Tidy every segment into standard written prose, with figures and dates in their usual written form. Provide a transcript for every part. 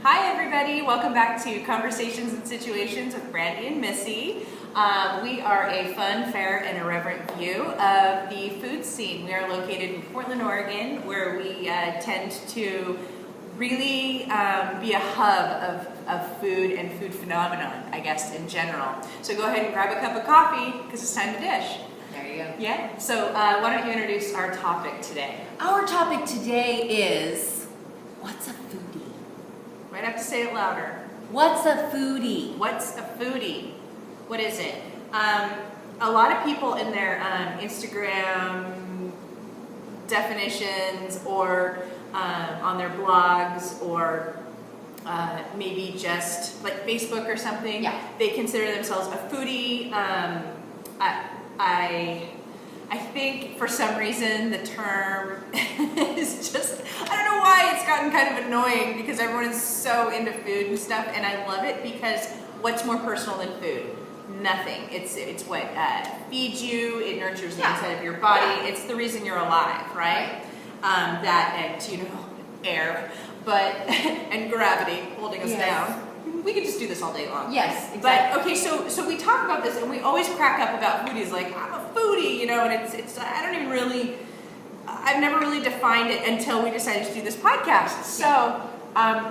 Hi everybody, welcome back to Conversations and Situations with Brandie and Missy. We are a fun, fair, and irreverent view of the food scene. We are located in Portland, Oregon, where we tend to really be a hub of food and food phenomenon, I guess, in general. So go ahead and grab a cup of coffee, because it's time to dish. There you go. Yeah? So why don't you introduce our topic today? Our topic today is, what's a foodie? Might have to say it louder. What's a foodie? What's a foodie? What is it? A lot of people in their Instagram definitions or on their blogs or maybe just like Facebook or something, they consider themselves a foodie. I think for some reason the term is just, I don't know why it's gotten kind of annoying because everyone is so into food and stuff, and I love it because what's more personal than food? Nothing. It's what feeds you, it nurtures the inside of your body, it's the reason you're alive, right? That and, air, but, and gravity holding us down. We could just do this all day long. Yes, exactly. But okay, so we talk about this, and we always crack up about foodies. Like, I'm a foodie, and it's I don't even really, I've never really defined it until we decided to do this podcast. So,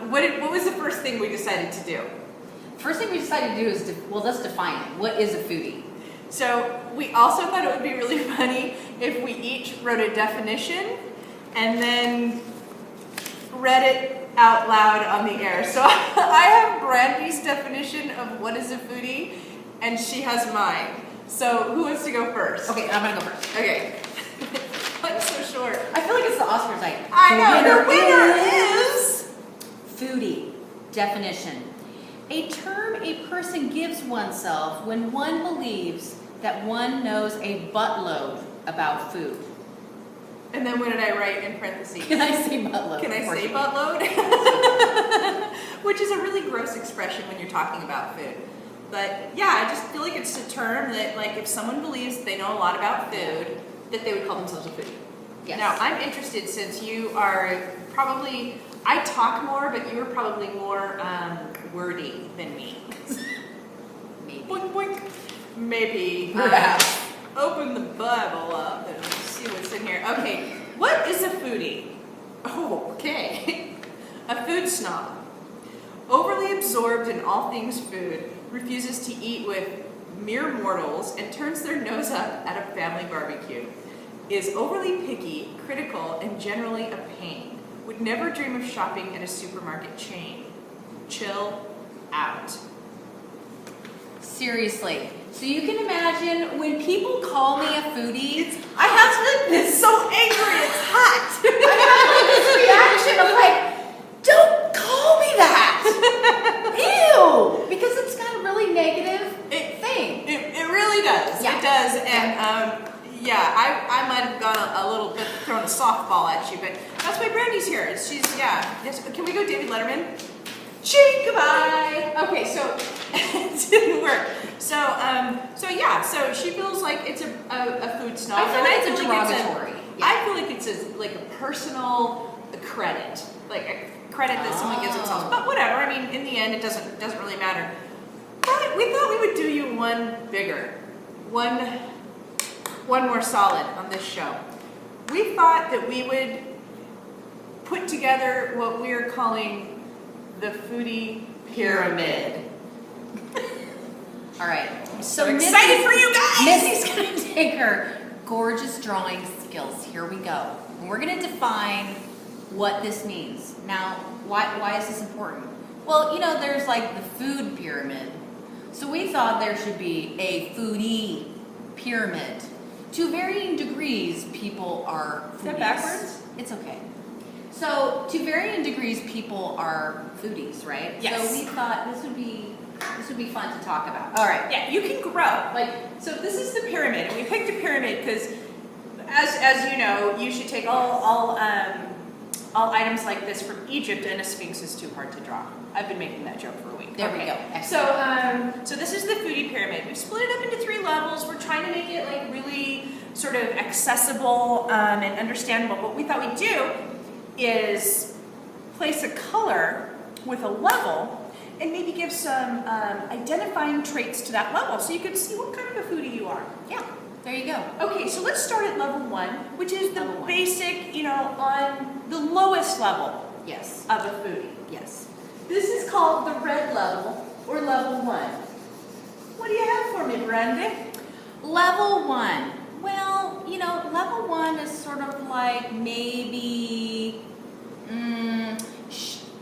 what was the first thing we decided to do? First thing we decided to do is, let's define it. What is a foodie? So we also thought it would be really funny if we each wrote a definition and then read it out loud on the air. So I have Brandie's definition of what is a foodie, and she has mine. So who wants to go first? Okay, I'm gonna go first. Okay. I'm so short. I feel like it's the Oscars night. I know, the winner is foodie. Definition. A term a person gives oneself when one believes that one knows a buttload about food. And then what did I write in parentheses? Can I say buttload? Can I say buttload? Which is a really gross expression when you're talking about food. But yeah, I just feel like it's a term that, like, if someone believes they know a lot about food, that they would call themselves a foodie. Yes. Now, I'm interested, since you are probably, I talk more, but you're probably more wordy than me. Maybe. Boink, boink. Maybe. Perhaps. Open the Bible up and see what's in here. Okay, what is a foodie? Oh, okay. A food snob. Overly absorbed in all things food, refuses to eat with mere mortals, and turns their nose up at a family barbecue. Is overly picky, critical, and generally a pain. Would never dream of shopping at a supermarket chain. Chill out. Seriously. So you can imagine when people call me a foodie, I have to, It's so angry, it's hot. I have like this reaction of like, don't call me that. Ew. Because it's got a really negative thing. It really does. Yeah. It does. And I might have gone a little bit, thrown a softball at you, but that's why Brandie's here. She's, yes. Can we go David Letterman? Ching, goodbye. Okay, so it didn't work. So she feels like it's a food snob. I feel like it's a derogatory. I feel like it's like a personal credit, like a credit that someone gives themselves. But whatever. I mean, in the end, it doesn't really matter. But we thought we would do you one bigger, one more solid on this show. We thought that we would put together what we're calling the Foodie Pyramid. All right. So excited for you guys! Missy's going to take her gorgeous drawing skills. Here we go. And we're going to define what this means. Now, why is this important? Well, there's like the food pyramid. So we thought there should be a foodie pyramid. To varying degrees, people are foodies. Is that backwards? It's okay. So, to varying degrees, people are foodies, right? Yes. So we thought this would be fun to talk about. All right. Yeah, you can grow. So this is the pyramid, and we picked a pyramid because, as you know, you should take all items like this from Egypt, and a sphinx is too hard to draw. I've been making that joke for a week. There we go. Excellent. So this is the Foodie Pyramid. We've split it up into 3 levels. We're trying to make it like really sort of accessible and understandable. What we thought we'd do is place a color with a level and maybe give some identifying traits to that level so you can see what kind of a foodie you are. Yeah, there you go. Okay, so let's start at level 1, which is the Level 1. basic, on the lowest level Yes. of a foodie. Yes. This is called the red level, or level 1. What do you have for me, Brandie? Level 1. Well, level 1 is sort of like maybe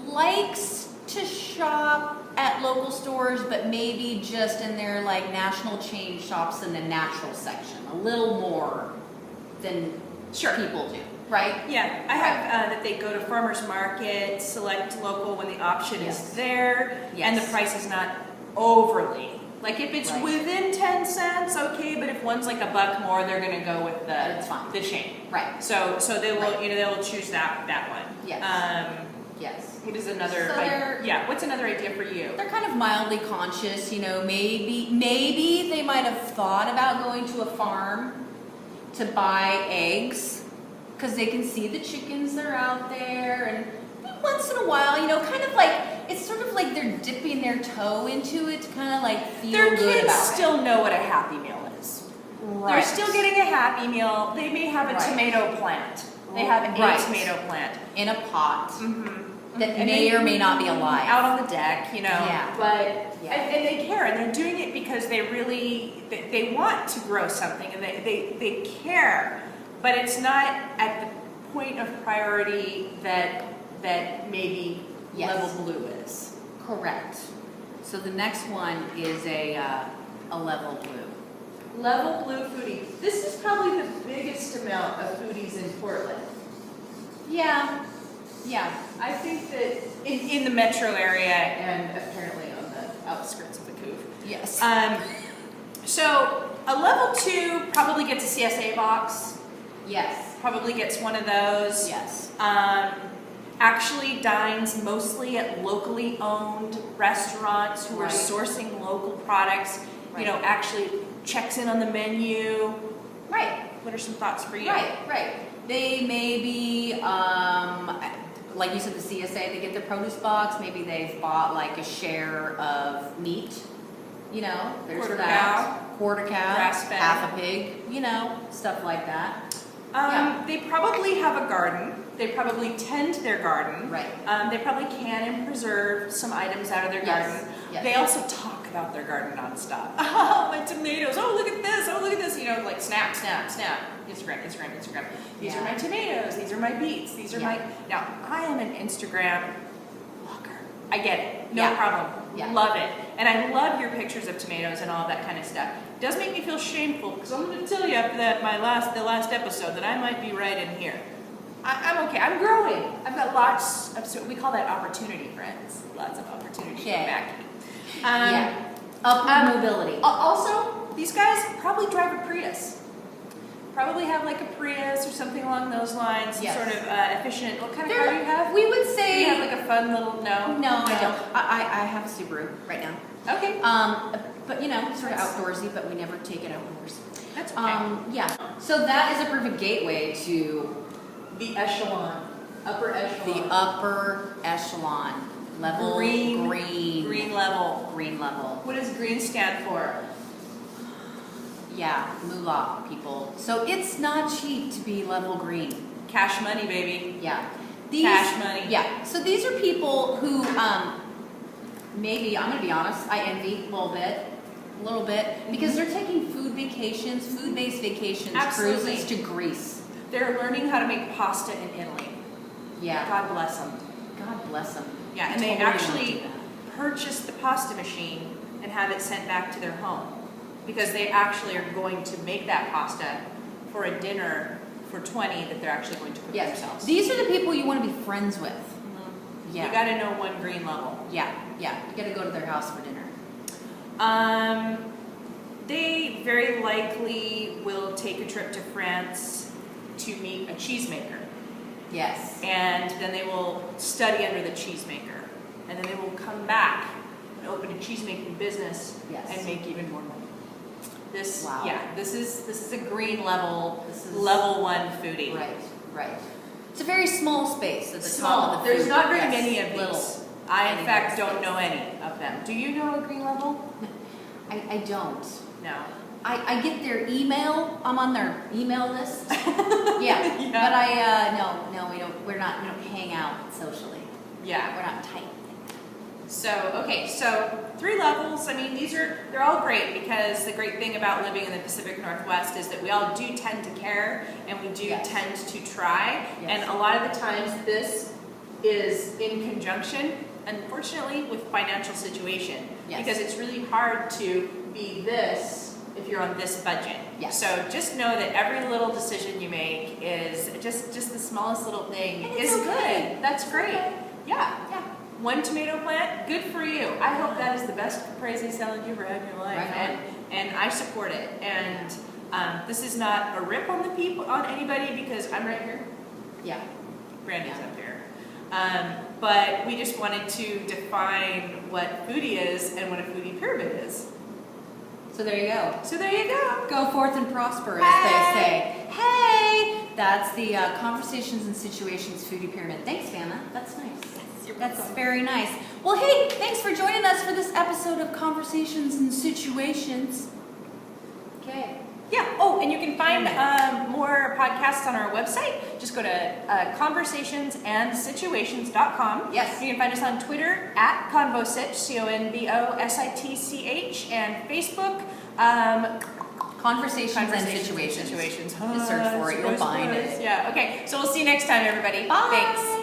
likes to shop at local stores, but maybe just in their like national chain shops in the natural section, a little more than people do, right? Yeah, I have that they go to farmers market, select local when the option is there, and the price is not overly. Like if it's within 10 cents, okay, but if one's like $1 more, they're gonna go with the chain. Right. So they will they will choose that one. Yes. Yes. What is another? What's another idea for you? They're kind of mildly conscious, maybe they might have thought about going to a farm to buy eggs because they can see the chickens that are out there, and once in a while, kind of like, it's sort of like they're dipping their toe into it to kind of like feel Their good kids about still know what a Happy Meal is. Right. They're still getting a Happy Meal. They may have a tomato plant. They have a tomato plant in a pot. Mm-hmm. That may or may not be alive. Out on the deck, Yeah. But and they care, and they're doing it because they really they want to grow something, and they care. But it's not at the point of priority that maybe level blue is. Correct. So the next one is a level blue. Level blue foodie. This is probably the biggest amount of foodies in Portland. Yeah. I think that in the metro area and apparently on the outskirts of the Couve. Yes. So a level 2 probably gets a CSA box. Yes. Probably gets one of those. Yes. Actually dines mostly at locally owned restaurants who are sourcing local products. Actually checks in on the menu. Right. What are some thoughts for you? Right. They may be, like you said, the CSA, they get their produce box. Maybe they've bought like a share of meat. There's quarter cow, grass-fed, half a pig, stuff like that. They probably have a garden. They probably tend their garden. Right. They probably can and preserve some items out of their garden. Yes. They also talk about their garden nonstop. Oh, my tomatoes. Oh, look at this. Oh, look at this. Like snap. Instagram. These are my tomatoes. These are my beets. These are my... Now, I am an Instagram blogger. I get it. No problem. Yeah. Love it. And I love your pictures of tomatoes and all that kind of stuff. It does make me feel shameful because I'm going to tell you after that the last episode that I might be right in here. I'm okay. I'm growing. I've got lots of... We call that opportunity, friends. Lots of opportunity to come back. Upward mobility. Also, these guys probably drive a Prius. Probably have like a Prius or something along those lines. Yes. Sort of efficient. What kind of car do you have? We would say... Do you have like a fun little... No, I don't. I have a Subaru right now. Okay. But sort of outdoorsy, but we never take it outdoors. That's okay. So that is a perfect gateway to the echelon. Upper echelon. the upper echelon. Level Green level. Green level. What does green stand for? Yeah, moolah, people. So it's not cheap to be level green. Cash money, baby. Yeah. Cash money. Yeah. So these are people who, maybe, I'm going to be honest, I envy a little bit, because they're taking food-based vacations, Absolutely. cruises to Greece. They're learning how to make pasta in Italy. Yeah. God bless them. God bless them. Yeah, and they actually purchase the pasta machine and have it sent back to their home, because they actually are going to make that pasta for a dinner for 20 that they're actually going to cook themselves. These are the people you want to be friends with. Mm-hmm. You got to know one green level. Yeah. You got to go to their house for dinner. They very likely will take a trip to France to meet a cheesemaker. Yes. And then they will study under the cheesemaker. And then they will come back and open a cheesemaking business and make even more money. This is a green level, level 1 foodie. Right. It's a very small space at the top of the food. There's not very many of these. I, in any fact, of those don't know things. any of them. Do you know a green level? I don't. No. I get their email. I'm on their email list. Yeah. Yeah. But no, we don't hang out socially. Yeah. We're not tight. So, okay, so 3 levels. I mean, they're all great because the great thing about living in the Pacific Northwest is that we all do tend to care and we do Yes. tend to try. Yes. And a lot of the times this is in conjunction, unfortunately, with financial situation. Yes. Because it's really hard to be this if you're on this budget. Yes. So just know that every little decision you make is just the smallest little thing And is it's okay. good. That's great. Okay. Yeah. Yeah. 1 tomato plant, good for you. I hope that is the best caprese salad you ever had in your life, Right on. and I support it. And this is not a rip on the people, on anybody, because I'm right here. Yeah. Brandie's Yeah. up here. But we just wanted to define what foodie is and what a foodie pyramid is. So there you go. So there you go. Go forth and prosper, as Hey. they say. Hey! That's the Conversations and Situations Foodie Pyramid. Thanks, Vanna. That's nice. That's very nice. Well, hey, thanks for joining us for this episode of Conversations and Situations. Okay. Yeah. Oh, and you can find more podcasts on our website. Just go to conversationsandsituations.com. Yes. You can find us on Twitter at Convositch, CONVOSITCH, and Facebook. Conversations and Situations. Situations. Just search for it, you'll find it. Yeah. Okay. So we'll see you next time, everybody. Bye. Thanks.